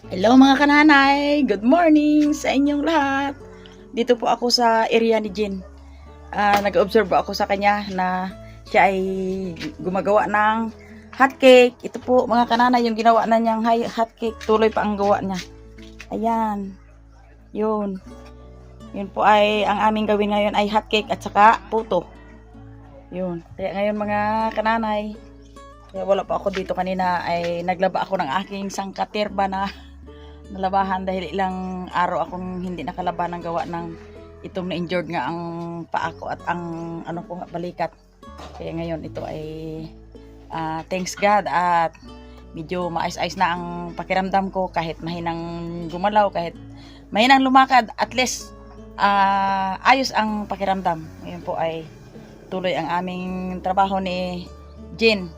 Hello mga kananay! Good morning sa inyong lahat! Dito po ako sa area ni Jean. Nag-observe ako sa kanya na siya ay gumagawa ng hotcake. Ito po mga kananay yung ginawa na niyang hotcake. Tuloy pa ang gawa niya. Ayan. Yun. Yun po ay ang aming gawin ngayon ay hotcake at saka puto. Yun. Kaya ngayon mga kananay, kaya wala pa ako dito kanina ay naglaba ako ng aking sangkaterba na nalabahan dahil ilang araw akong hindi nakalaba ng gawa ng itong na-injured nga ang paa ko at ang ano ko balikat. Kaya ngayon ito ay thanks God at medyo maayos-ayos na ang pakiramdam ko kahit mahinang gumalaw, kahit mahinang lumakad, at least ayos ang pakiramdam. Ngayon po ay tuloy ang aming trabaho ni Jean.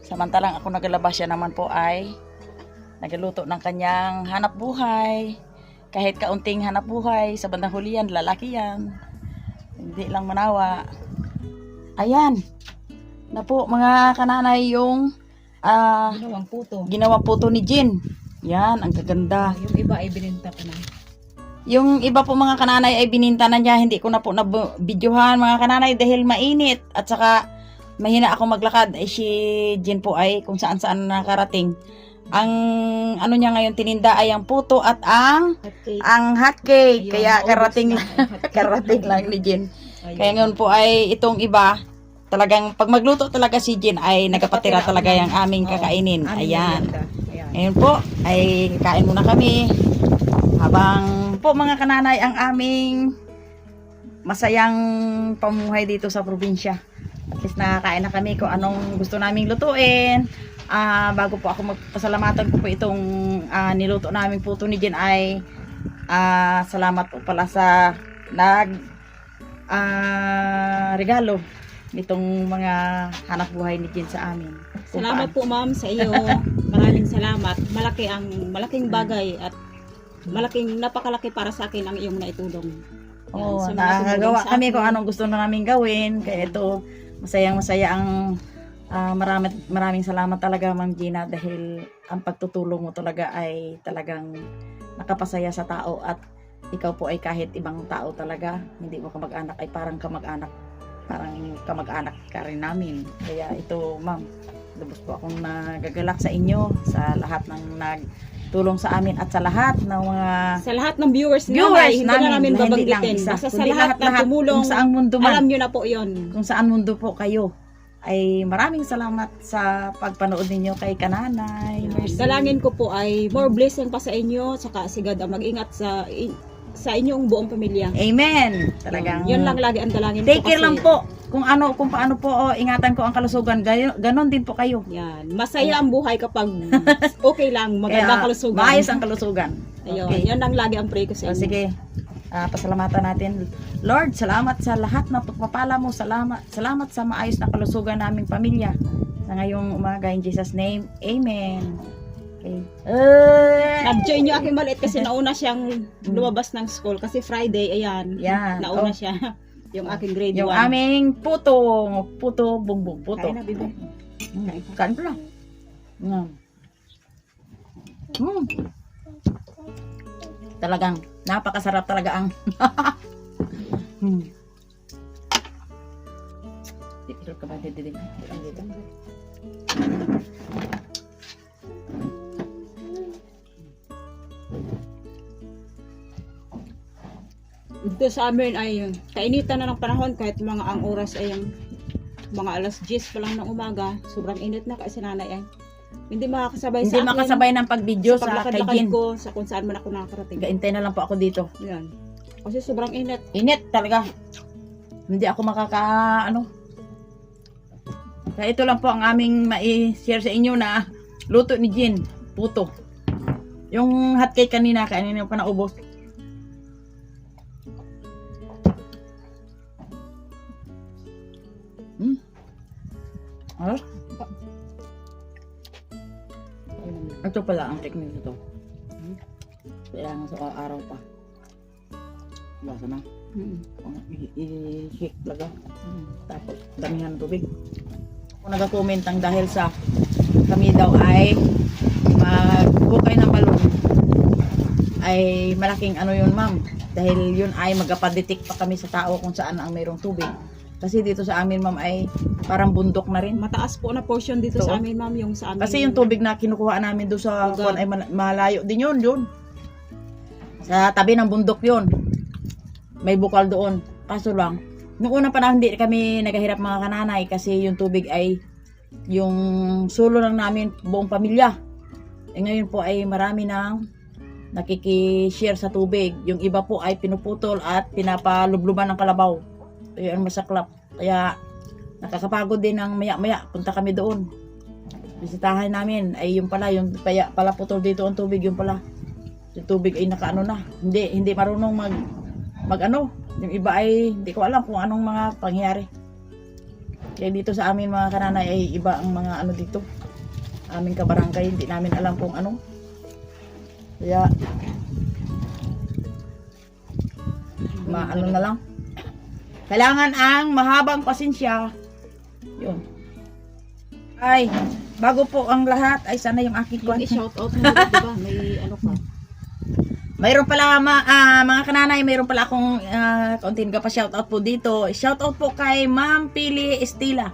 Samantalang ako naglabas, siya naman po ay nagluto ng kanyang hanap buhay. Kahit kaunting hanap buhay, sa bandang huli yan, lalaki yan. Hindi lang manawa. Ayan. Na po mga kananay yung ginawang puto ni Jean. Yan, ang gaganda. Yung iba ay bininta ko na. Yung iba po mga kananay ay bininta na niya. Hindi ko na po na-videohan mga kananay dahil mainit. At saka mahina ako maglakad. Ay si Jean po ay kung saan-saan nakarating. Ang ano niya ngayon tininda ay ang puto at ang hotcake. Kaya karating lang ni Jean. Kaya ngayon po ay itong iba, talagang pag magluto talaga si Jean ay nagapatira talaga yung aming kakainin. Ayan. Ngayon po ay kain muna kami. Habang po mga kananay ang aming masayang pamuhay dito sa probinsya. At least nakakain na kami kung anong gusto naming lutuin. Bago po ako magpasalamatan ko po itong niluto naming puto ni Jean ay salamat po pala sa regalo nitong mga hanap buhay ni Jean sa amin. Salamat po ma'am sa iyo. Maraming salamat. Malaking bagay at napakalaki para sa akin ang iyong naitulong. Oo, nakagawa kami kung anong gusto na namin gawin. Kaya ito, masayang-masaya ang maraming salamat talaga Ma'am Gina dahil ang pagtutulong mo talaga ay talagang nakapasaya sa tao at ikaw po ay kahit ibang tao talaga, hindi mo kamag-anak ay parang kamag-anak ka rin namin. Kaya ito Ma'am, lubos po akong nagagalak sa inyo, sa lahat ng nagtulong sa amin at sa lahat ng mga ng viewers namin, hindi na namin babanggitin. Basta sa lahat na tumulong, kung saan mundo man, alam nyo na po yon. Kung saan mundo po kayo, ay maraming salamat sa pagpanood ninyo kay Kananay. Dalangin ko po ay more blessing pa sa inyo, saka si God ang mag-ingat sa inyong buong pamilya. Amen. Talagang yun lang lagi ang dalangin ko. Take care lang po. Kung paano po ingatan ko ang kalusugan, ganon din po kayo. Yan. Masaya ang buhay kapag okay lang, magandang kalusugan. Maayos ang kalusugan. Ayun, okay. yan ang lagi ang pray ko sa inyo. Sige. Pasalamatan natin. Lord, salamat sa lahat ng pagpapala mo. Salamat sa maayos na kalusugan naming pamilya. Sa ngayong umaga, in Jesus' name, Amen. Okay. Nag-join nyo aking maliit kasi nauna siyang lumabas ng school kasi Friday, ayan. Yan. Nauna siya. Yung aking grade 1. Yung aming puto, bumbong puto. Kain na, bibi. Kain ko lang. Talagang napakasarap talaga ang Dito ka ba dito? Dito sa amin ay kainitan na ng panahon kahit mga ang oras ay mga alas 10 pa lang ng umaga. Sobrang init na kasi nanay ay hindi makakasabay hindi makasabay ng pag-video sa kay Jean ko sa kung saan man ako nakakarating. Gaintay na lang po ako dito. Yan. Kasi sobrang init. Init talaga. Hindi ako Kaya ito lang po ang aming mai-share sa inyo na luto ni Jean, puto. Yung hotcake kanina pa naubos. Ito pala ang technique nito. Kailangan sa araw pa. Basa na. I-shake talaga. Tapos damihan ng tubig. Ako nag-comment ang dahil sa kami daw ay mag-bukay ng balon. ay malaking ano yun ma'am. Dahil yun ay magapadetect pa kami sa tao kung saan ang mayroong tubig. Kasi dito sa amin ma'am ay parang bundok na rin. Mataas po na portion dito Ito. sa amin, ma'am, yung sa amin. Kasi yung tubig na kinukuha namin doon sa Lugar. kuwan ay malayo din yun. Sa tabi ng bundok yun. May bukal doon. Kaso lang, noong unang panahon hindi kami naghahirap mga kananay kasi yung tubig ay yung sulo lang namin buong pamilya. Ngayon po ay marami nang nakikishare sa tubig. Yung iba po ay pinuputol at pinapalubluban ng kalabaw. Kaya ang masaklap. Kaya nakakapagod din ng maya-maya. Punta kami doon. Bisitahan namin. Ay yung pala, yung pala putol dito ang tubig. Yung pala, yung tubig ay nakaano na. Hindi marunong mag ano. Yung iba ay hindi ko alam kung anong mga pangyayari. Kaya dito sa amin mga kananay ay iba ang mga ano dito. Aming kabarangay. Hindi namin alam kung ano. Kaya maano na lang. Kailangan ang mahabang pasensya. Yun. Ay, bago po ang lahat, ay sana yung aking Yung kwan. i-shout out mo, diba? May ano ka. Mayroon pala mga kananay, mayroon pala akong kaunting ka pa shoutout po dito. Shoutout po kay Ma'am Pili Estila.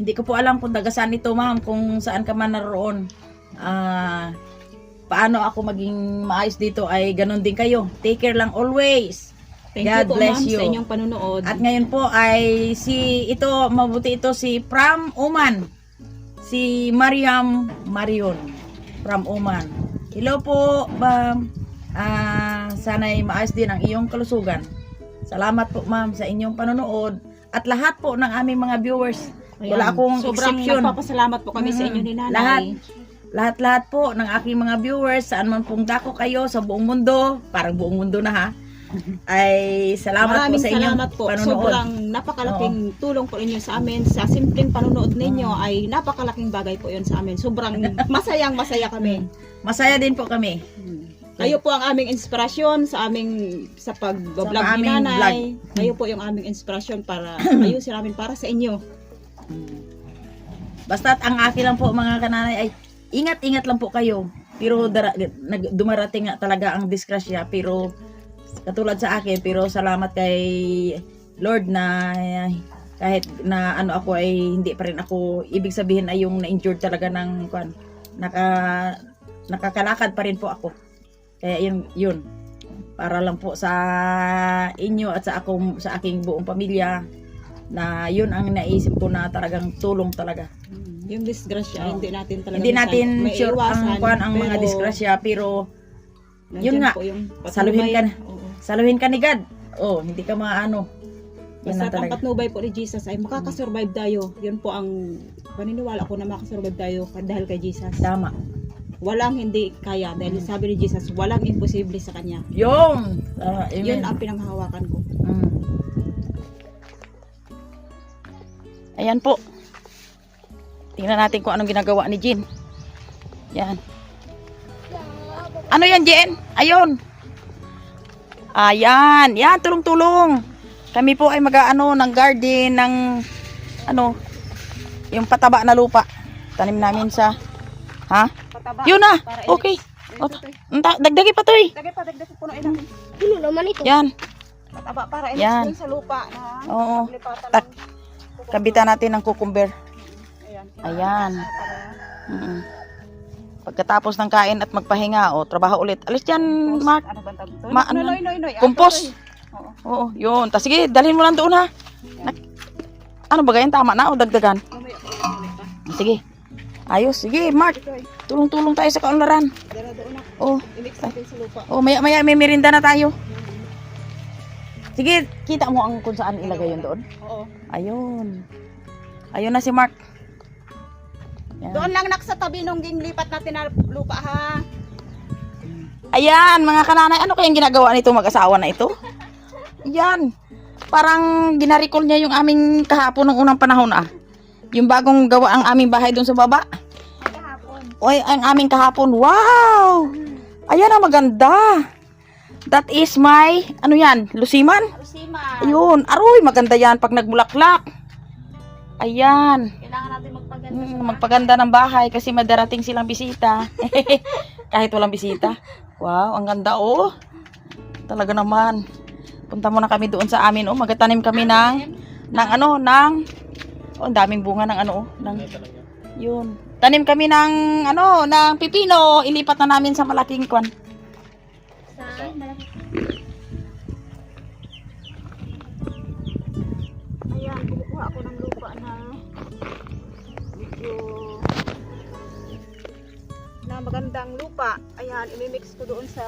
Hindi ko po alam kung taga saan ito ma'am, kung saan ka man naroon. Paano ako maging maayos dito ay ganun din kayo. Take care lang always. Thank God you po, bless ma'am, you. sa inyong panunood. At ngayon po ay mabuti ito si Pram Oman. Si Mariam Marion. Pram Oman. Hello po, ma'am. Sana'y maayos din ang iyong kalusugan. Salamat po ma'am sa inyong panunood. At lahat po ng aming mga viewers. Ayan. Wala akong Sobrang exception. nagpapasalamat po kami sa inyo ni nanay. Lahat po ng aking mga viewers, saan man pong dako kayo sa buong mundo, parang buong mundo na ha, ay salamat Maraming po sa inyong salamat po. panunood. Sobrang napakalaking tulong po ninyo sa amin. Sa simpleng panunood ninyo ay napakalaking bagay po yun sa amin. Sobrang masaya kami. Masaya din po kami. Kayo po ang aming inspirasyon sa pag-vlog Sa ni aming nanay. Kayo po yung aming inspirasyon para ayusin namin para sa inyo. Basta't ang akin lang po mga kananay ay ingat-ingat lang po kayo. Pero dumarating nga talaga ang disgrasya. Pero katulad sa akin, pero salamat kay Lord na kahit na ano ako ay hindi pa rin ako, ibig sabihin ay yung na-injured talaga ng nakakalakad pa rin po ako. Kaya yun. Para lang po sa inyo at sa aking buong pamilya na yun ang naisip ko na talagang tulong talaga. Yung disgrasya, hindi natin talaga Hindi natin may sure iwasan, ang mga disgrasya, pero yun nandyan nga, po yung patnubay. saluhin ka ni God. Oh, hindi ka maano. Yan Basta na ang talaga. patnubay po ni Jesus ay makakasurvive tayo. Yun po ang paniniwala ko na makakasurvive tayo dahil kay Jesus. Tama. Walang hindi kaya dahil sabi ni Jesus, walang imposible sa Kanya. Yung! Yun ang pinanghahawakan ko. Ayan po. Tingnan natin kung anong ginagawa ni Jean. Yan. Ano yan, Jean? Ayun. Ayan. Yan, tulong-tulong. Kami po ay mag-ano ng garden ng yung pataba na lupa. Tanim namin sa Pataba. yun na. Para Okay. Dagdagi pa to eh. Dagdag punuin natin. Ano naman ito? Yan. Pataba para Yan. sa lupa na Oo. lipatan Tak. ng Kabitan natin ng cucumber. Ayan. Ayan. Pagkatapos ng kain at magpahinga, trabaho ulit. Alis dyan, Mark. Ano ba tawag doon? Ano? Noy. Compost. Oo. Oo, yun. Tas sige, dalhin mo lang doon ha. Ano ba ganyan? Tama na o dagdagan? Mamaya po, Sige. Ayos. Sige, Mark. Tulong-tulong tayo sa kaunlaran. dala doon na. Oh, I-mix natin sa lupa. maya may merinda na tayo. Sige, kita mo ang kung saan ilagay yun doon. Oo. Ayun. Ayun na si Mark. Yan. Doon lang sa tabi nung lipat natin na lupa ha. Ayan, mga kananay, ano kayang ginagawa nito mag-asawa na ito? Yan. Parang ginarikol niya yung aming kahapon ng unang panahon Yung bagong gawa ang aming bahay doon sa baba. Kahapon. Oy, ang aming kahapon. Wow! Ayan ang maganda. That is my, ano yan? Lusiman? Rusima. Ayun. Aroy, maganda yan pag nagbulaklak. Ayan. Kailangan natin magpagaling. Magpaganda ng bahay kasi madarating silang bisita. Kahit walang bisita. Wow, ang ganda oh. Talaga naman. Punta muna kami doon sa amin oh. Magatanim kami ang daming bunga ng yun. Tanim kami ng pipino. Ilipat na namin sa malaking kwan. Ayan, kumukuha ako ng lupa na medyo na magandang lupa. Ayan, imimix ko doon sa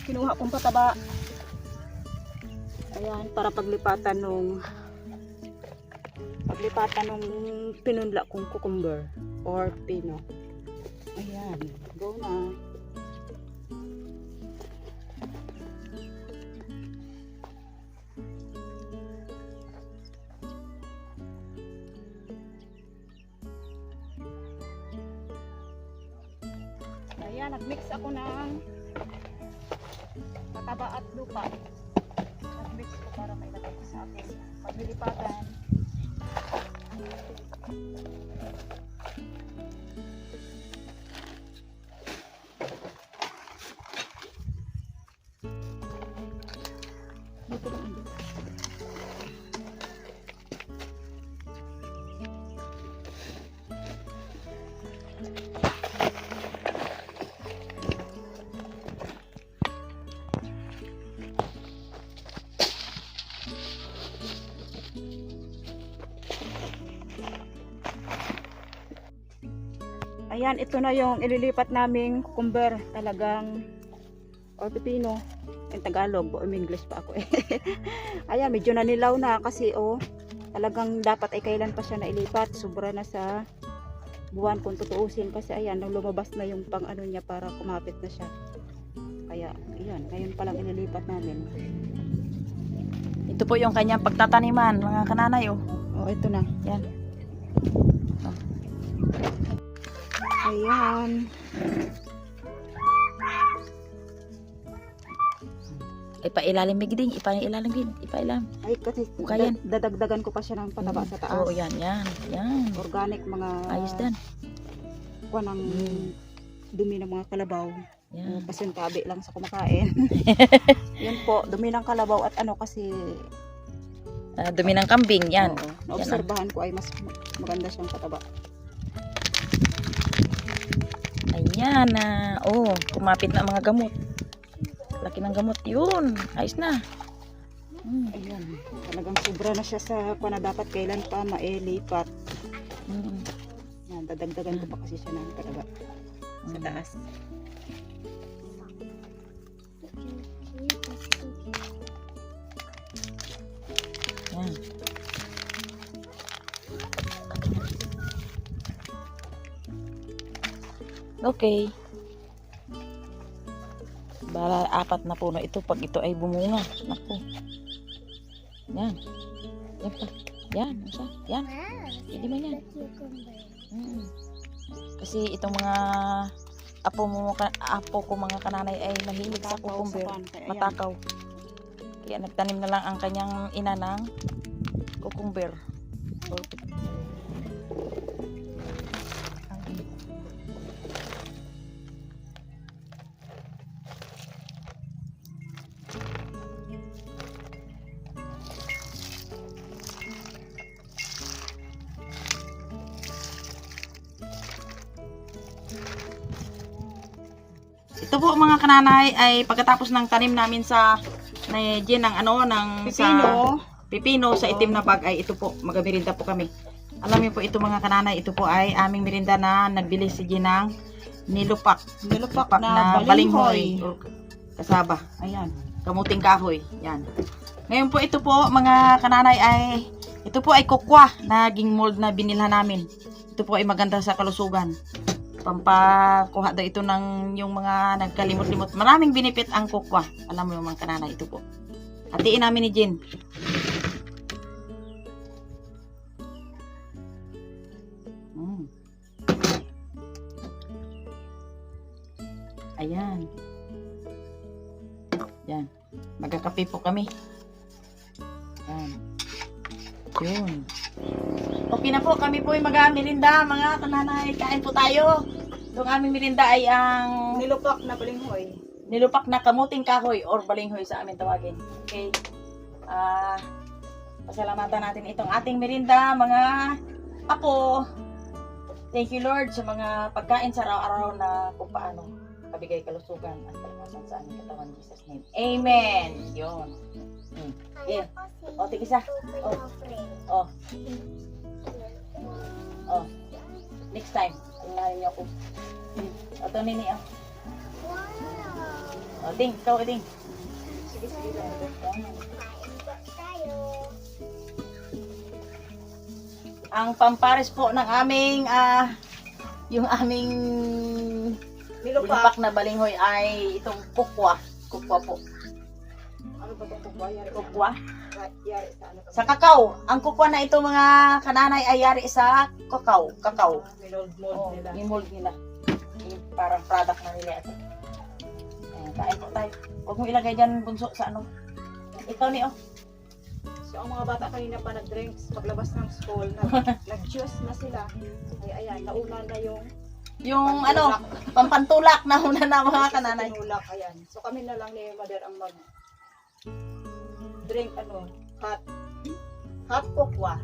kinuha kong pataba. Ayan, para paglipatan nung pinunla kong cucumber or pino. Ayan, go na. Ayan, nagmix ako ng pataba at lupa. Nagmix ko para may lagay ko sa akin paglilipatan. Dito lang dito. Ayan, ito na yung ililipat naming cucumber. Talagang, or pipino. In Tagalog, o in English pa ako eh. Ayan, medyo nanilaw na kasi talagang dapat ay kailan pa siya nailipat. Sobra na sa buwan kung tutuusin kasi ayan, nung lumabas na yung pang niya para kumapit na siya. Kaya, ayan, ngayon pa lang inilipat namin. Ito po yung kanyang pagtataniman, mga kananay oh. Oh, ito na. Yan. Ayan. Ipailalim bigding, ipailalim. Ay, kasi Bukayan. dadagdagan ko pa siya ng pataba sa taas. Oh, yan. Organic mga Ayos dan. kuha ng dumi ng mga kalabaw. Yan. Pasintabi lang sa kumakain. Yan po, dumi ng kalabaw at kasi Dumi ng kambing, yan. naobserbahan ko ay mas maganda siyang pataba. Ayan na. Kumapit na mga gamot. Laki ng gamot. Yun. Ayos na. Ayan. Talagang sobra na siya sa na dapat kailan pa mailipat. Yan, dadagdagan ko pa kasi siya ng pataba sa taas. Yan. Okay. Bala 4 na puno ito pag ito ay bumunga. Naku. Yan. Yan pa. Yan. Isa. Yan. Hindi mo yan. Kasi itong mga apo ko mga kananay ay mahilig sa cucumber. Matakaw. Kaya nagtanim na lang ang kanyang ina ng cucumber. Ito po mga kananay ay pagkatapos ng tanim namin sa pipino sa itim na bag ay ito po, magmerinda po kami. Alam niyo po ito mga kananay, ito po ay aming merinda na nagbili si Jen ng nilupak na balinghoy or kasaba. Ayan, kamuting kahoy. Yan. Ngayon po ito po mga kananay ay ito po ay kokwa na ging mold na binilhan namin. Ito po ay maganda sa kalusugan. Pampakuha daw ito ng yung mga nagkalimot-limot. Maraming benefit ang kokwa. Alam mo yung mga kananay, ito po. Hatiin namin ni Jen. Ayan. Yan. Magkakape po kami. Yan. Yun. Okay na po, kami po ay mag-merinda, mga kananay. Kain po tayo. Itong aming merinda ay ang Nilupak na balinghoy. nilupak na kamuting kahoy or balinghoy sa amin tawagin. Okay. Pasalamatan natin itong ating merinda, mga apo. Thank you Lord sa mga pagkain sa araw-araw na kung paano kabigay kalusugan at kalakasan sa aming katawan in Jesus name. Amen. Yun. Yeah. O, tigisa. Oh. Oh. Next time. Tingnan niyo ako. O, ito nini. O, ting. Ikaw, ting. Sige, sige. Ang pampares po ng aming yung aming nilupak na balinghoy ay itong kukwa. Kukwa po. Ano ba itong kukwa? Kukwa. Yari sa ano? Sa kakao. Ang kukwa na ito mga kananay ay yari sa kakao. Kakao. Mold nila. I-mold nila. Yung parang product na nila ito. Ayan, kain po tayo. Huwag mo ilagay dyan bunso sa ano. Ito ni oh. So, ang mga bata kanina pa nag-drinks, paglabas ng school, nag-juice na sila. Ay, ayan, nauna na yung Yung ano, pampantulak na una na mga kananay. tinulak, ayan. So, kami na lang ni Mother ang drink hot cocoa.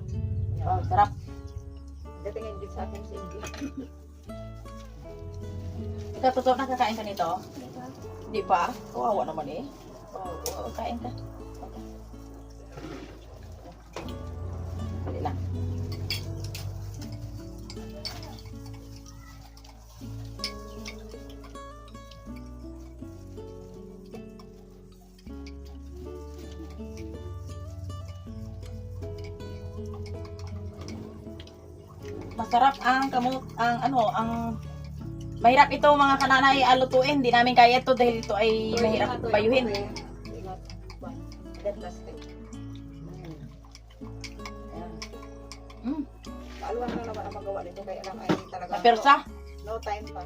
Oh, sarap. Datingin din sa akin si Indy. Ikaw, totoo nakakain ka nito? Hindi pa? Kawawa naman eh. Oo, kain ka. Okay. Dali lang. Masarap ang mahirap ito mga kananay alutuin. Hindi namin kaya ito dahil ito ay mahirap bayuhin. Ingat. That plastic. Kaaluan lang naman ang magawa nito, kaya lang ay talaga. Napersa. No time pa.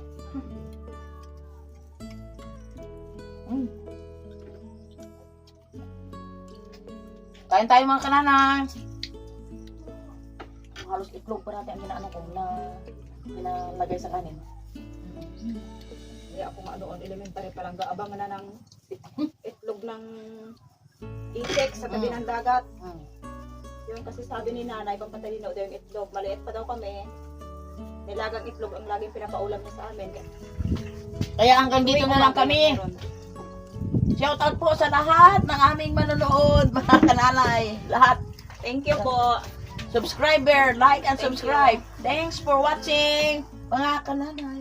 Kain tayo mga kananay. Halos itlog pa natin ang ginaano ko na pinalagay sa kanin. Kaya ako nga doon, elementary pa lang, abangan na ng itlog ng itik sa tabi ng dagat. Yun kasi sabi ni nanay, pampatay daw yung itlog. Maliit pa daw kami. Nilagang itlog ang laging pinapaulam niya sa amin. Kaya hanggang dito na lang kami. Shout out po sa lahat ng aming manonood, mga kananay. Lahat. Thank you po. Subscriber, like and subscribe. Thanks for watching, mga kananay.